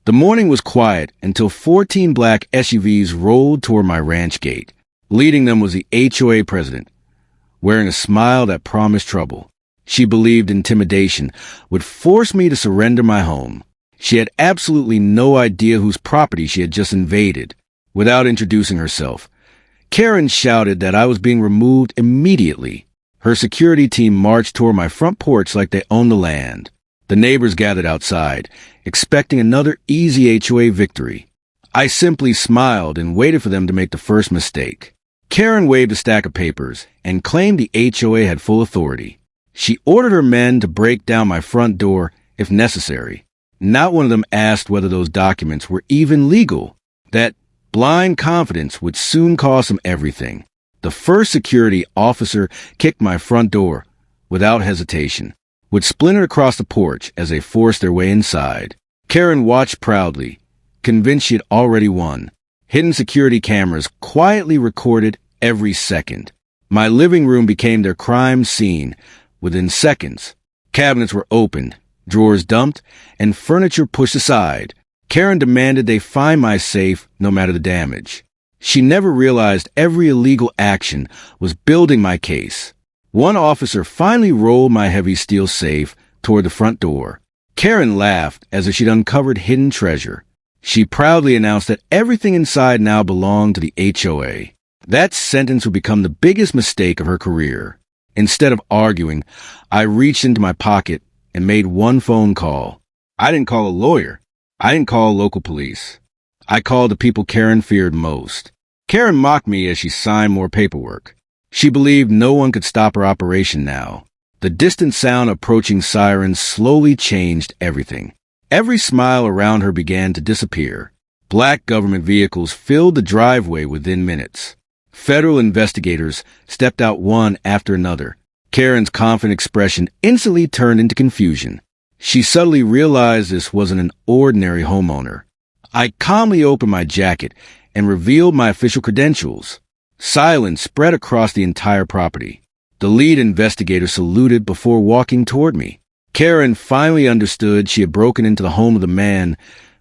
The morning was quiet until 14 black SUVs rolled toward my ranch gate. Leading them was the HOA president, wearing a smile that promised trouble. She believed intimidation would force me to surrender my home. She had absolutely no idea whose property she had just invaded. Without introducing herself, Karen shouted that I was being removed immediately. Her security team marched toward my front porch like they owned the land. The neighbors gathered outside, expecting another easy HOA victory. I simply smiled and waited for them to make the first mistake. Karen waved a stack of papers and claimed the HOA had full authority. She ordered her men to break down my front door if necessary. Not one of them asked whether those documents were even legal. That blind confidence would soon cost them everything. The first security officer kicked my front door without hesitation, would splinter across the porch as they forced their way inside. Karen watched proudly, convinced she had already won. Hidden security cameras quietly recorded every second. My living room became their crime scene within seconds. Cabinets were opened, drawers dumped, and furniture pushed aside. Karen demanded they find my safe no matter the damage. She never realized every illegal action was building my case. One officer finally rolled my heavy steel safe toward the front door. Karen laughed as if she'd uncovered hidden treasure. She proudly announced that everything inside now belonged to the HOA. That sentence would become the biggest mistake of her career. Instead of arguing, I reached into my pocket and made one phone call. I didn't call a lawyer. I didn't call local police. I called the people Karen feared most. Karen mocked me as she signed more paperwork. She believed no one could stop her operation now. The distant sound of approaching sirens slowly changed everything. Every smile around her began to disappear. Black government vehicles filled the driveway within minutes. Federal investigators stepped out one after another. Karen's confident expression instantly turned into confusion. She suddenly realized this wasn't an ordinary homeowner. I calmly opened my jacket and revealed my official credentials. Silence spread across the entire property. The lead investigator saluted before walking toward me. Karen finally understood she had broken into the home of the man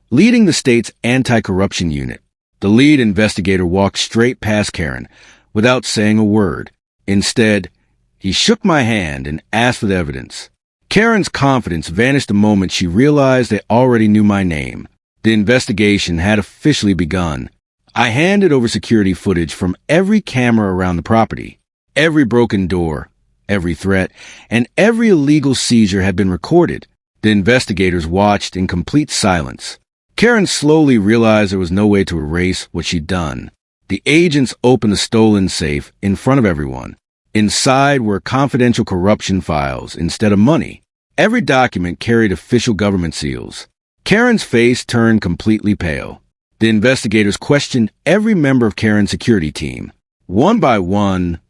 leading the state's anti-corruption unit. The lead investigator walked straight past Karen without saying a word. Instead, he shook my hand and asked for the evidence. Karen's confidence vanished the moment she realized they already knew my name. The investigation had officially begun. I handed over security footage from every camera around the property. Every broken door, every threat, and every illegal seizure had been recorded. The investigators watched in complete silence. Karen slowly realized there was no way to erase what she'd done. The agents opened the stolen safe in front of everyone. Inside were confidential corruption files instead of money. Every document carried official government seals. Karen's face turned completely pale. The investigators questioned every member of Karen's security team. One by one,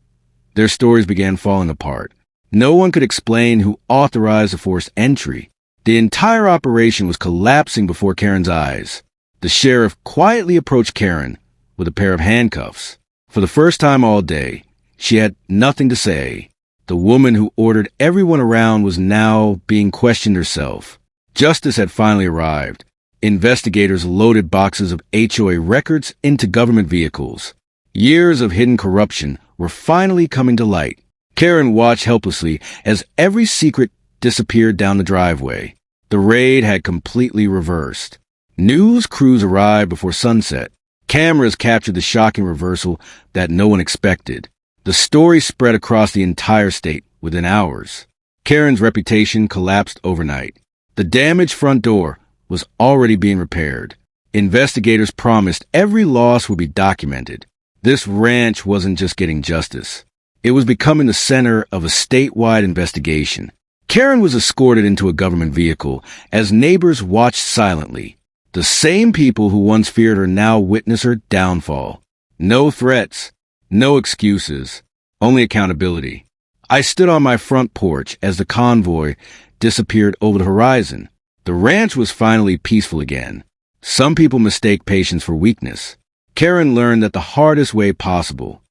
their stories began falling apart. No one could explain who authorized the forced entry. The entire operation was collapsing before Karen's eyes. The sheriff quietly approached Karen with a pair of handcuffs. For the first time all day, she had nothing to say. The woman who ordered everyone around was now being questioned herself. Justice had finally arrived. Investigators loaded boxes of HOA records into government vehicles. Years of hidden corruption were finally coming to light. Karen watched helplessly as every secret disappeared down the driveway. The raid had completely reversed. News crews arrived before sunset. Cameras captured the shocking reversal that no one expected. The story spread across the entire state within hours. Karen's reputation collapsed overnight. The damaged front door was already being repaired. Investigators promised every loss would be documented. This ranch wasn't just getting justice. It was becoming the center of a statewide investigation. Karen was escorted into a government vehicle as neighbors watched silently. The same people who once feared her now witnessed her downfall. No threats, no excuses, only accountability. I stood on my front porch as the convoy disappeared over the horizon. The ranch was finally peaceful again. Some people mistake patience for weakness. Karen learned that the hardest way possible.